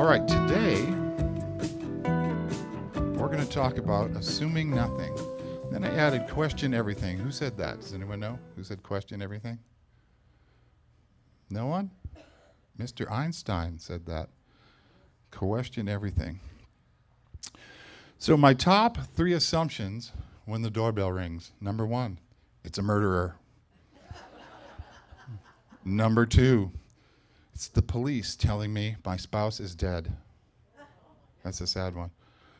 right, today we're going to talk about assuming nothing. Then I added question everything. Who said that? Does anyone know who said question everything? No one? Mr. Einstein said that. Question everything. So my top 3 assumptions when the doorbell rings. Number 1, it's a murderer. Number 2, it's the police telling me my spouse is dead. That's a sad one.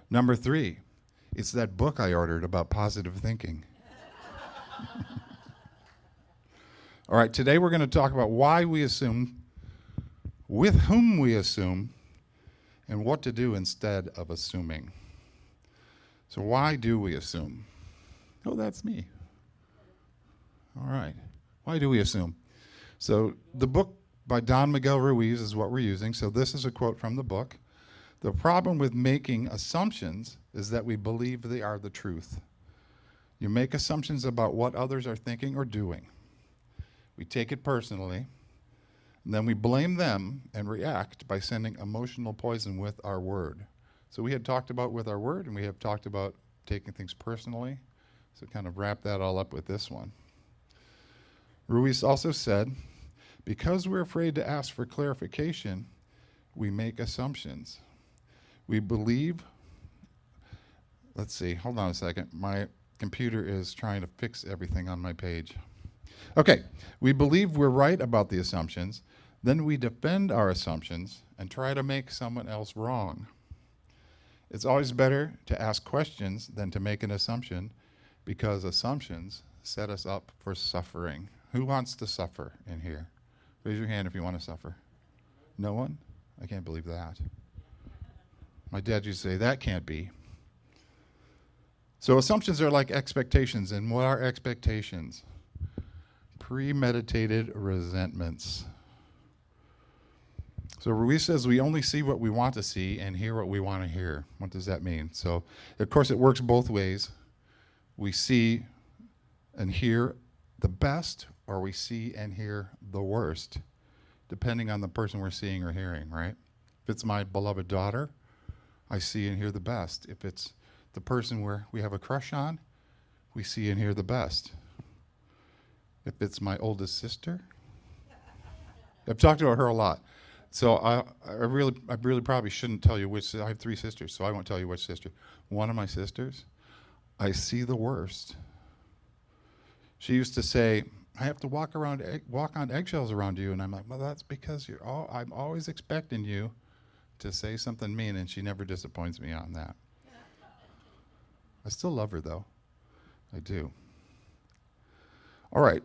Number 3, it's that book I ordered about positive thinking. All right, today we're going to talk about why we assume, with whom we assume, and what to do instead of assuming. So why do we assume? Oh, that's me. All right. Why do we assume? So the book by Don Miguel Ruiz is what we're using. So this is a quote from the book. The problem with making assumptions is that we believe they are the truth. You make assumptions about what others are thinking or doing. We take it personally, and then we blame them and react by sending emotional poison with our word. So we had talked about with our word, and we have talked about taking things personally. So kind of wrap that all up with this one. Ruiz also said, because we're afraid to ask for clarification, we make assumptions. We believe, let's see, hold on a second. My computer is trying to fix everything on my page. Okay, we believe we're right about the assumptions, then we defend our assumptions and try to make someone else wrong. It's always better to ask questions than to make an assumption because assumptions set us up for suffering. Who wants to suffer in here? Raise your hand if you want to suffer. No one? I can't believe that. My dad used to say, that can't be. So assumptions are like expectations, and what are expectations? Premeditated resentments. So Ruiz says we only see what we want to see and hear what we want to hear. What does that mean? So, of course, it works both ways. We see and hear the best, or we see and hear the worst, depending on the person we're seeing or hearing, right? If it's my beloved daughter, I see and hear the best. If it's the person where we have a crush on, we see and hear the best. If it's my oldest sister, I've talked about her a lot. So I really probably shouldn't tell you which. I have 3 sisters, so I won't tell you which sister. One of my sisters, I see the worst. She used to say, I have to walk on eggshells around you, and I'm like, well, that's because I'm always expecting you to say something mean, and she never disappoints me on that. I still love her, though. I do. All right.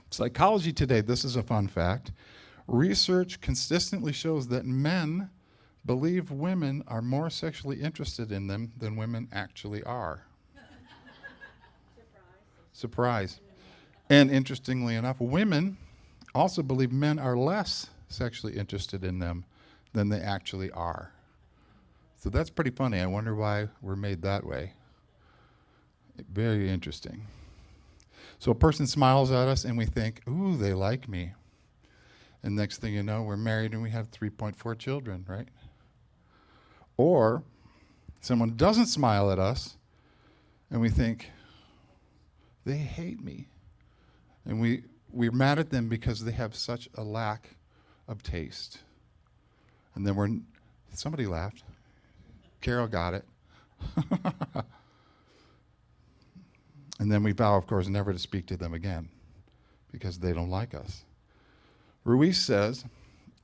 Psychology today, this is a fun fact. Research consistently shows that men believe women are more sexually interested in them than women actually are. Surprise. And interestingly enough, women also believe men are less sexually interested in them than they actually are. So that's pretty funny. I wonder why we're made that way. Very interesting. So a person smiles at us and we think, ooh, they like me. And next thing you know, we're married and we have 3.4 children, right? Or someone doesn't smile at us and we think, they hate me. And we're mad at them because they have such a lack of taste. And then somebody laughed. Carol got it. And then we vow, of course, never to speak to them again because they don't like us. Ruiz says,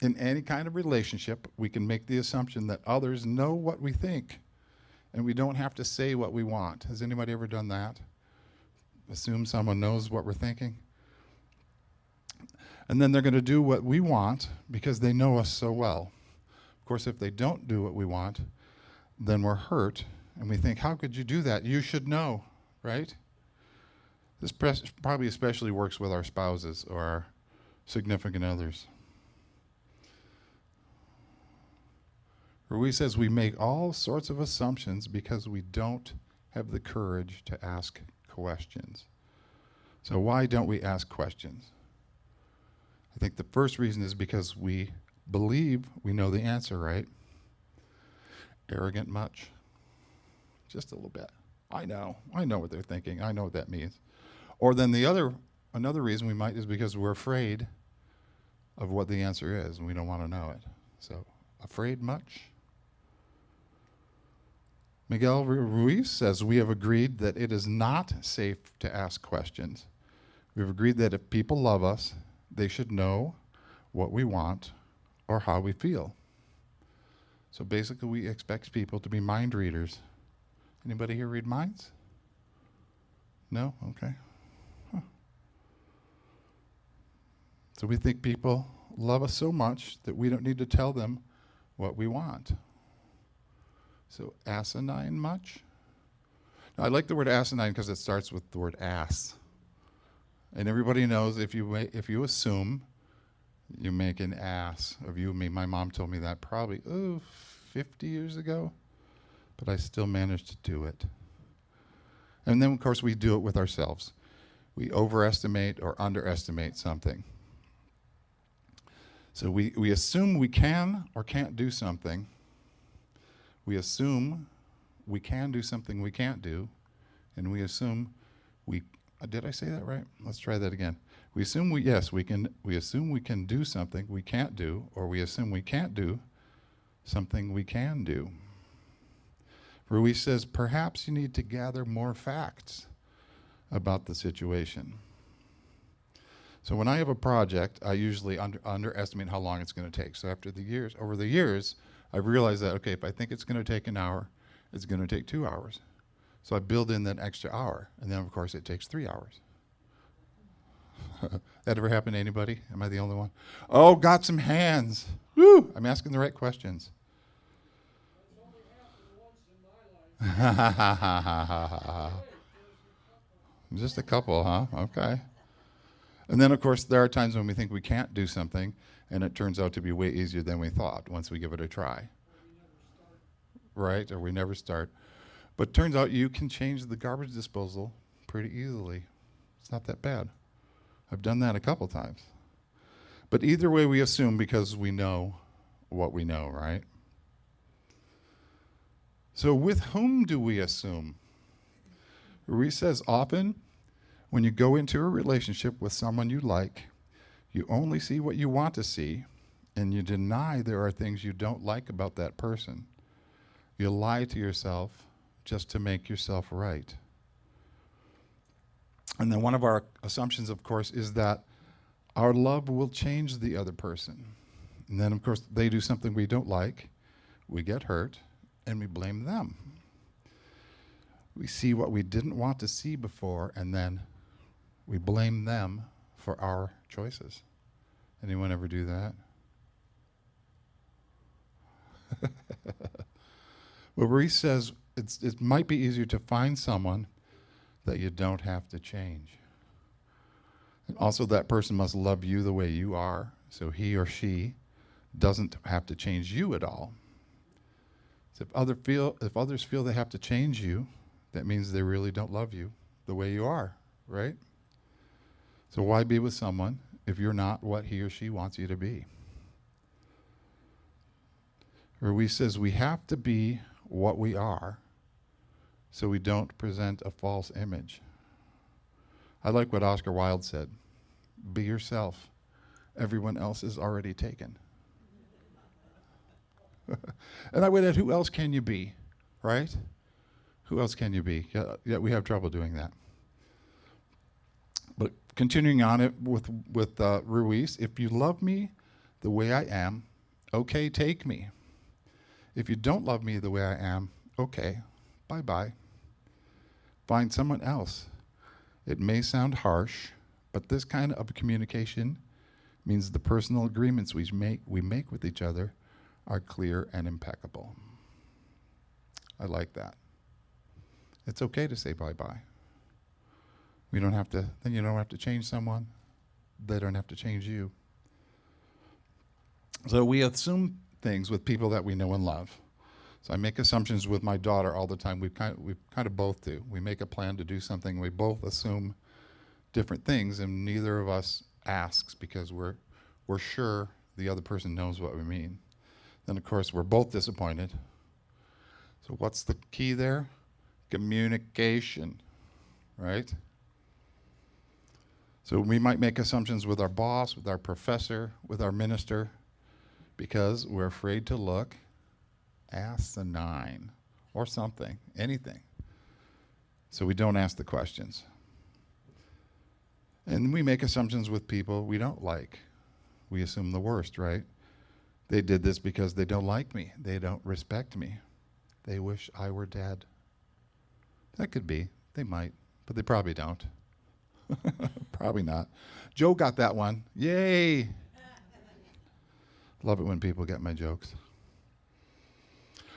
in any kind of relationship, we can make the assumption that others know what we think and we don't have to say what we want. Has anybody ever done that? Assume someone knows what we're thinking? And then they're going to do what we want because they know us so well. Of course, if they don't do what we want, then we're hurt and we think, how could you do that? You should know, right? This probably especially works with our spouses or our significant others. Ruiz says we make all sorts of assumptions because we don't have the courage to ask questions. So why don't we ask questions? I think the first reason is because we believe we know the answer, right? Arrogant much? Just a little bit. I know what they're thinking. I know what that means. Or then another reason we might is because we're afraid of what the answer is and we don't want to know it. So, afraid much? Miguel Ruiz says, we have agreed that it is not safe to ask questions. We've agreed that if people love us, they should know what we want or how we feel. So basically, we expect people to be mind readers. Anybody here read minds? No? Okay. Huh. So we think people love us so much that we don't need to tell them what we want. So asinine much? Now, I like the word asinine because it starts with the word ass. And everybody knows if you assume, you make an ass of you and me. My mom told me that probably 50 years ago, but I still managed to do it. And then, of course, we do it with ourselves. We overestimate or underestimate something. So we assume we can or can't do something. We assume we can do something we can't do, and we assume did I say that right? Let's try that again. We assume we assume we can do something we can't do, or we assume we can't do something we can do. Ruiz says, perhaps you need to gather more facts about the situation. So when I have a project, I usually underestimate how long it's going to take. So over the years, I've realized that, okay, if I think it's going to take an hour, it's going to take 2 hours. So I build in that extra hour, and then, of course, it takes 3 hours. That ever happened to anybody? Am I the only one? Oh, got some hands. Woo! I'm asking the right questions. Just a couple, huh? Okay. And then, of course, there are times when we think we can't do something, and it turns out to be way easier than we thought once we give it a try. Right? Or we never start. But it turns out you can change the garbage disposal pretty easily. It's not that bad. I've done that a couple times. But either way, we assume because we know what we know, right? So with whom do we assume? Ruiz says often when you go into a relationship with someone you like, you only see what you want to see, and you deny there are things you don't like about that person. You lie to yourself just to make yourself right. And then one of our assumptions, of course, is that our love will change the other person. And then, of course, they do something we don't like, we get hurt, and we blame them. We see what we didn't want to see before, and then we blame them for our choices. Anyone ever do that? Well, Ruiz says it might be easier to find someone that you don't have to change. And also that person must love you the way you are, so he or she doesn't have to change you at all. So if others feel they have to change you, that means they really don't love you the way you are, right? So why be with someone if you're not what he or she wants you to be? Ruiz says we have to be what we are so we don't present a false image. I like what Oscar Wilde said, be yourself. Everyone else is already taken. And I would add, who else can you be, right? Who else can you be? Yeah, we have trouble doing that. But continuing on it with Ruiz, if you love me the way I am, okay, take me. If you don't love me the way I am, okay, bye-bye. Find someone else. It may sound harsh, but this kind of communication means the personal agreements we make with each other are clear and impeccable. I like that. It's okay to say bye-bye. Then you don't have to change someone. They don't have to change you. So we assume things with people that we know and love. So I make assumptions with my daughter all the time. We kind of both do. We make a plan to do something. We both assume different things, and neither of us asks because we're sure the other person knows what we mean. Then, of course, we're both disappointed. So what's the key there? Communication, right? So we might make assumptions with our boss, with our professor, with our minister, because we're afraid to look asinine or something, anything. So we don't ask the questions. And we make assumptions with people we don't like. We assume the worst, right? They did this because they don't like me. They don't respect me. They wish I were dead. That could be. They might, but they probably don't. Probably not. Joe got that one. Yay! Love it when people get my jokes.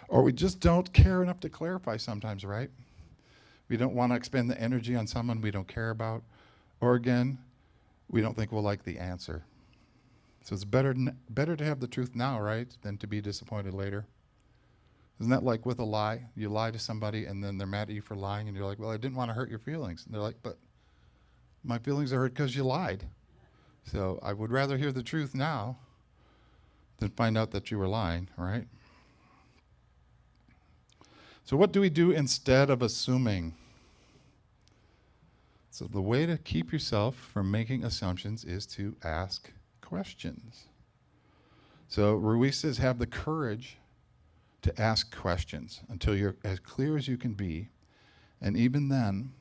Or we just don't care enough to clarify sometimes, right? We don't want to expend the energy on someone we don't care about. Or again, we don't think we'll like the answer. So it's better to have the truth now, right, than to be disappointed later. Isn't that like with a lie? You lie to somebody and then they're mad at you for lying and you're like, well, I didn't want to hurt your feelings. And they're like, but my feelings are hurt because you lied. So I would rather hear the truth now than find out that you were lying, right? So what do we do instead of assuming? So the way to keep yourself from making assumptions is to ask questions. So Ruiz says have the courage to ask questions until you're as clear as you can be. And even then,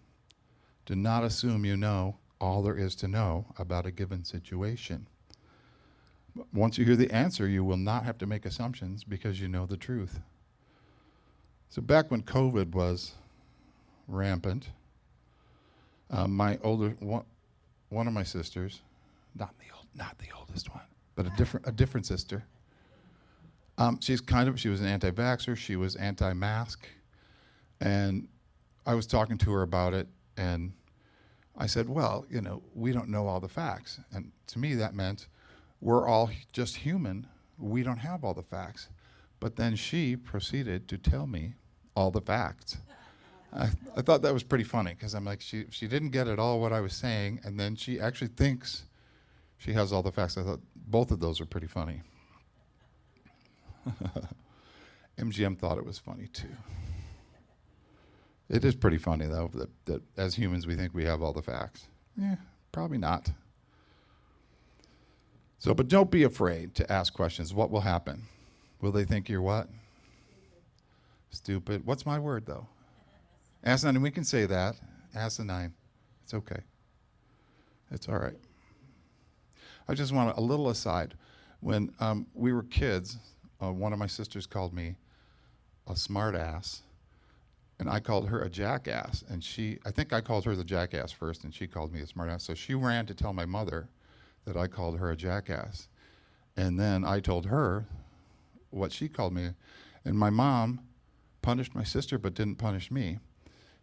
do not assume you know all there is to know about a given situation. Once you hear the answer, you will not have to make assumptions because you know the truth. So back when COVID was rampant, my older one of my sisters, not the oldest one, but a different sister. She was an anti-vaxxer. She was anti-mask, and I was talking to her about it, and I said, well, we don't know all the facts. And to me, that meant we're all just human. We don't have all the facts. But then she proceeded to tell me all the facts. I thought that was pretty funny, because I'm like, she didn't get at all what I was saying, and then she actually thinks she has all the facts. I thought both of those are pretty funny. MGM thought it was funny, too. It is pretty funny, though, that as humans we think we have all the facts. Yeah, probably not. So, but don't be afraid to ask questions. What will happen? Will they think you're what? Stupid. What's my word, though? Asinine. We can say that. Asinine. It's okay. It's all right. I just want a little aside. When we were kids, one of my sisters called me a smart ass, and I called her a jackass. And I think I called her the jackass first, and she called me a smart ass. So she ran to tell my mother that I called her a jackass. And then I told her what she called me. And my mom punished my sister but didn't punish me.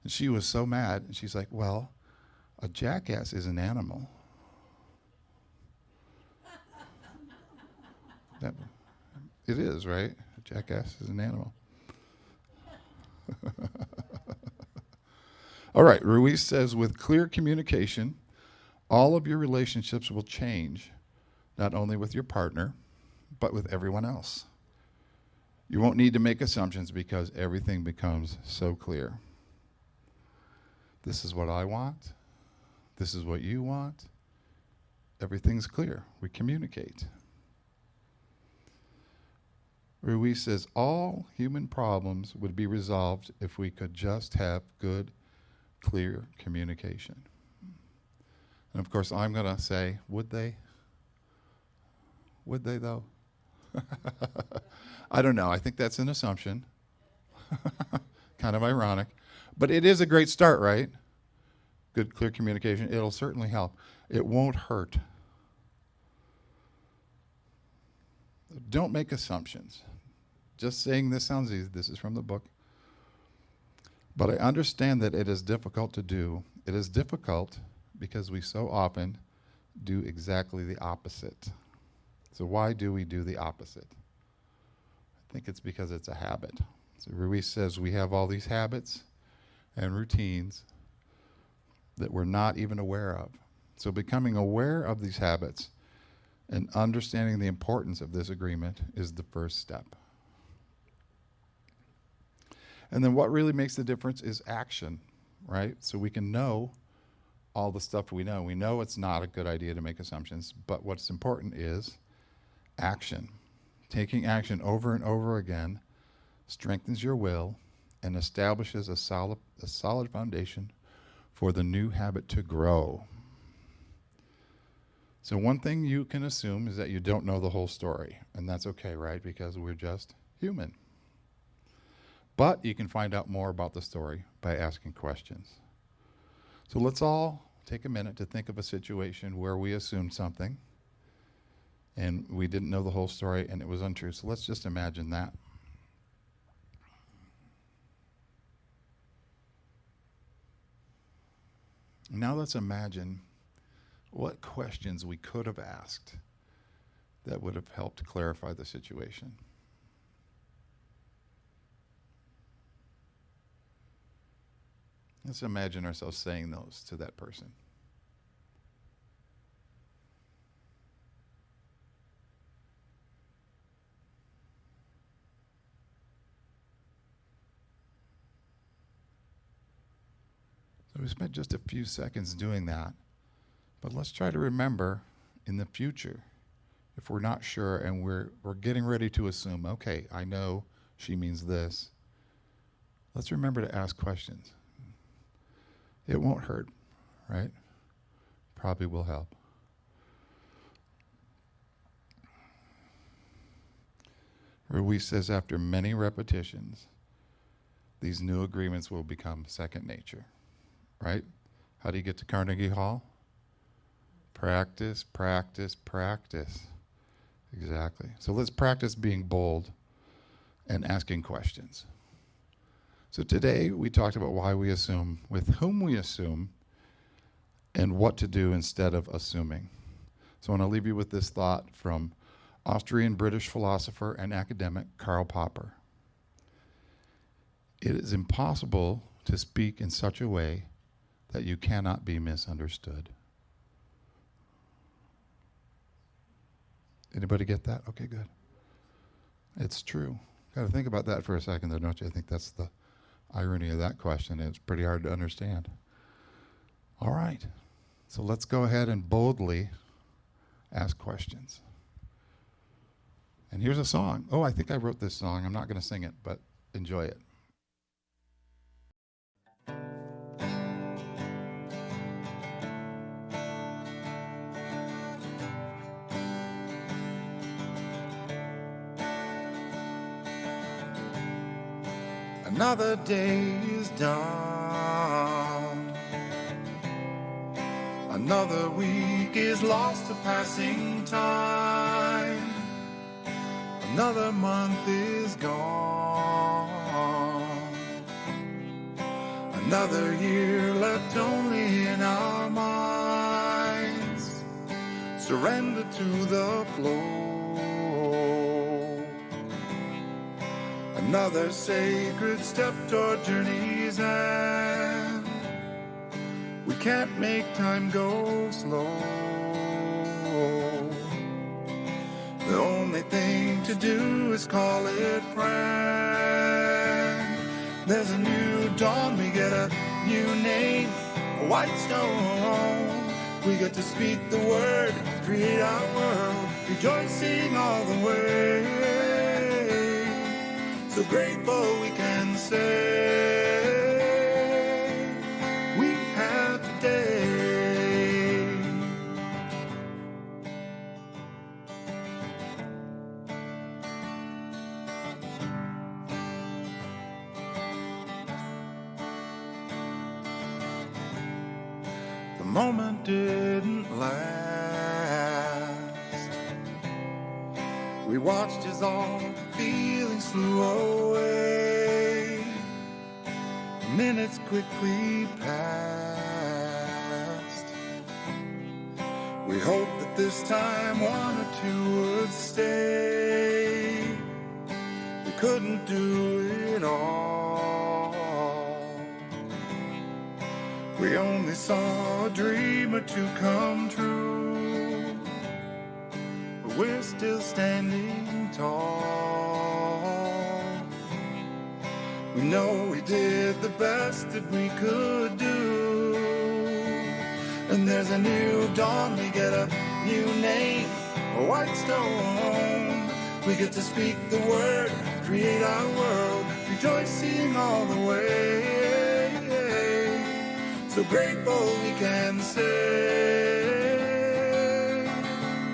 And she was so mad. And she's like, well, a jackass is an animal. It is, right? A jackass is an animal. All right, Ruiz says, with clear communication, all of your relationships will change, not only with your partner, but with everyone else. You won't need to make assumptions because everything becomes so clear. This is what I want. This is what you want. Everything's clear. We communicate. Ruiz says, all human problems would be resolved if we could just have good, clear communication. And of course, I'm going to say, would they? Would they, though? I don't know. I think that's an assumption. Kind of ironic. But it is a great start, right? Good, clear communication. It'll certainly help. It won't hurt. Don't make assumptions. Just saying this sounds easy. This is from the book. But I understand that it is difficult to do. It is difficult because we so often do exactly the opposite. So why do we do the opposite? I think it's because it's a habit. So Ruiz says we have all these habits and routines that we're not even aware of. So becoming aware of these habits And understanding the importance of this agreement is the first step. And then what really makes the difference is action, right? So we can know all the stuff we know. We know it's not a good idea to make assumptions, but what's important is action. Taking action over and over again strengthens your will and establishes a solid foundation for the new habit to grow. So one thing you can assume is that you don't know the whole story, and that's okay, right? Because we're just human. But you can find out more about the story by asking questions. So let's all take a minute to think of a situation where we assumed something and we didn't know the whole story and it was untrue. So let's just imagine that. Now let's imagine what questions we could have asked that would have helped clarify the situation. Let's imagine ourselves saying those to that person. So we spent just a few seconds doing that, but let's try to remember in the future, if we're not sure and we're getting ready to assume, okay, I know she means this, let's remember to ask questions. It won't hurt, right? Probably will help. Ruiz says after many repetitions, these new agreements will become second nature, right? How do you get to Carnegie Hall? Practice, practice, practice. Exactly. So let's practice being bold and asking questions. So today we talked about why we assume, with whom we assume, and what to do instead of assuming. So I want to leave you with this thought from Austrian-British philosopher and academic Karl Popper. It is impossible to speak in such a way that you cannot be misunderstood. Anybody get that? Okay, good. It's true. Got to think about that for a second, though, don't you? I think that's the irony of that question. It's pretty hard to understand. All right. So let's go ahead and boldly ask questions. And here's a song. Oh, I think I wrote this song. I'm not going to sing it, but enjoy it. Another day is done. Another week is lost to passing time. Another month is gone. Another year left only in our minds. Surrender to the flow. Another sacred step toward journey's end. We can't make time go slow. The only thing to do is call it friend. There's a new dawn, we get a new name, a white stone. We get to speak the word, create our world, rejoicing all the way. So grateful we can say we have today. The moment didn't last. We watched as all feelings flew away. Minutes quickly passed. We hoped that this time one or two would stay. We couldn't do it all. We only saw a dream or two come true. but we're still standing tall. We know we did the best that we could do, and there's a new dawn, we get a new name, a white stone. We get to speak the word, create our world, rejoicing all the way. So grateful we can say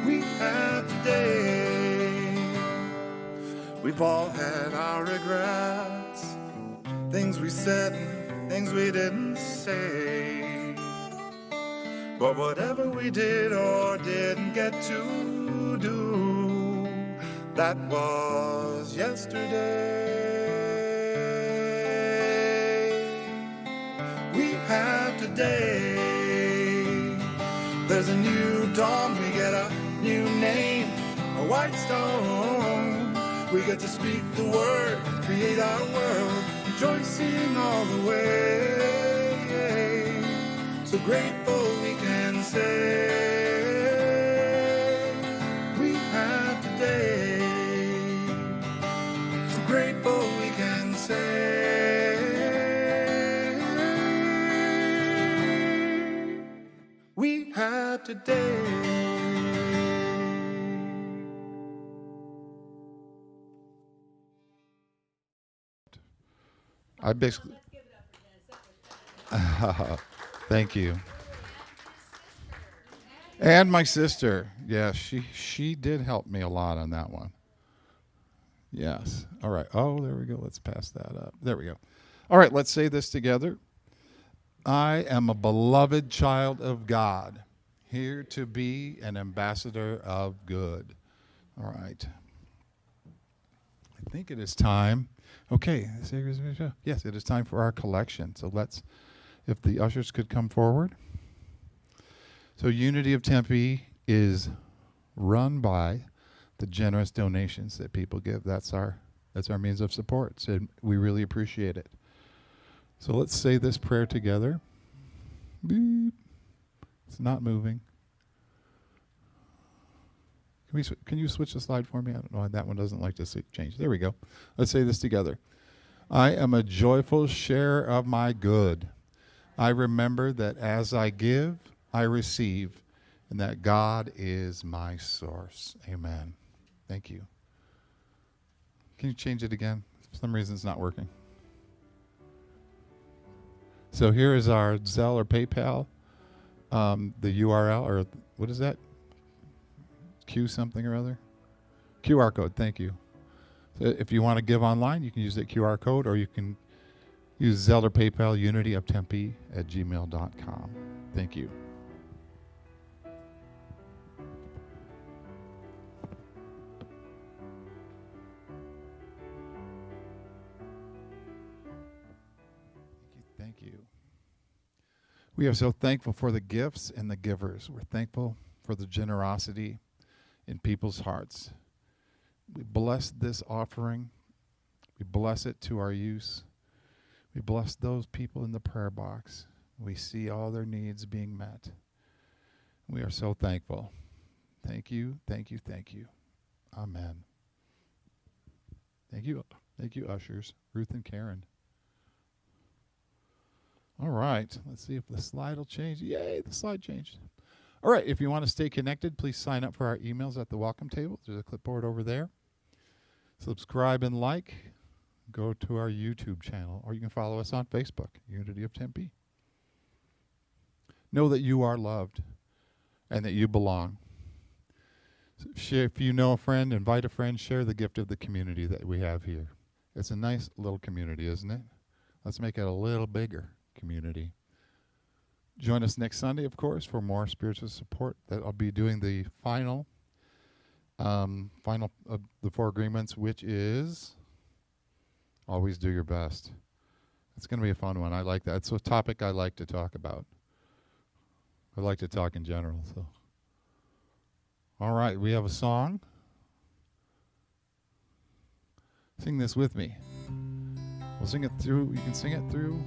we have today. We've all had our regrets, things we said and things we didn't say. But whatever we did or didn't get to do, that was yesterday. We have today. There's a new dawn, we get a new name, a white stone. We get to speak the word, create our world, rejoicing all the way. So grateful we can say we have today. So grateful we can say we have today. I basically. Thank you. And my sister. Yeah, she did help me a lot on that one. Yes. All right. Oh, there we go. Let's pass that up. There we go. All right, let's say this together. I am a beloved child of God, here to be an ambassador of good. All right. I think it is time. Okay. Yes, it is time for our collection. So let's, if the ushers could come forward. So Unity of Tempe is run by the generous donations that people give. That's our means of support. So we really appreciate it. So let's say this prayer together. Beep. It's not moving. Can you switch the slide for me? I don't know why that one doesn't like to change. There we go. Let's say this together. I am a joyful share of my good. I remember that as I give, I receive, and that God is my source. Amen. Thank you. Can you change it again? For some reason it's not working. So here is our Zelle or PayPal, the URL, or what is that? Q something or other? QR code, thank you. So if you want to give online, you can use that QR code, or you can use Zelle or PayPal, unityoftempe@gmail.com. Thank you. Thank you. We are so thankful for the gifts and the givers. We're thankful for the generosity in people's hearts. We bless this offering. We bless it to our use. We bless those people in the prayer box. We see all their needs being met. We are so thankful. Thank you, thank you, thank you. Amen. Thank you, ushers, Ruth and Karen. All right, let's see if the slide will change. Yay, the slide changed. All right, if you want to stay connected, please sign up for our emails at the welcome table. There's a clipboard over there. Subscribe and like. Go to our YouTube channel, or you can follow us on Facebook, Unity of Tempe. Know that you are loved and that you belong. So if you know a friend, invite a friend, share the gift of the community that we have here. It's a nice little community, isn't it? Let's make it a little bigger community. Join us next Sunday, of course, for more spiritual support. That I'll be doing the final of the 4 agreements, which is always do your best. It's going to be a fun one. I like that. It's a topic I like to talk about. I like to talk in general. So, all right, we have a song. Sing this with me. We'll sing it through. You can sing it through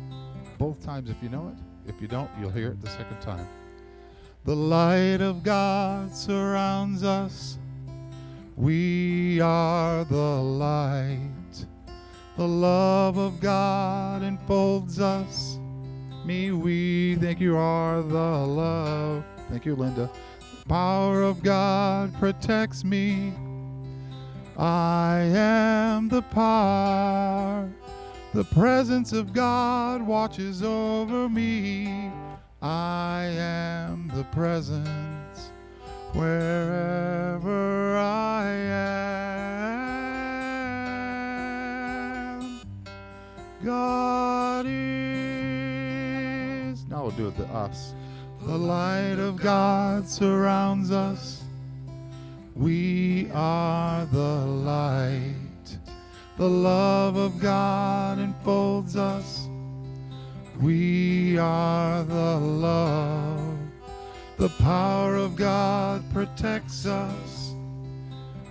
both times if you know it. If you don't, you'll hear it the second time. The light of God surrounds us. We are the light. The love of God enfolds us. We think you are the love. Thank you, Linda. The power of God protects me. I am the power. The presence of God watches over me. I am the presence wherever I am. God is. Now we'll do it to us. The light of God surrounds us. We are the light. The love of God enfolds us. We are the love. The power of God protects us.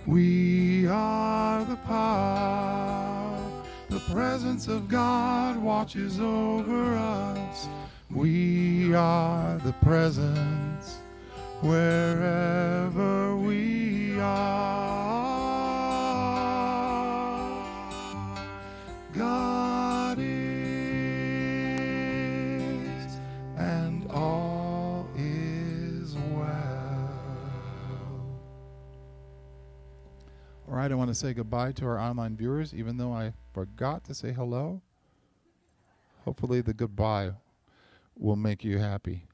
We are the power. The presence of God watches over us. We are the presence wherever we are. God is, and all is well. All right, I want to say goodbye to our online viewers, even though I forgot to say hello. Hopefully the goodbye will make you happy.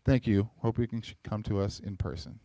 Thank you. Hope you can come to us in person.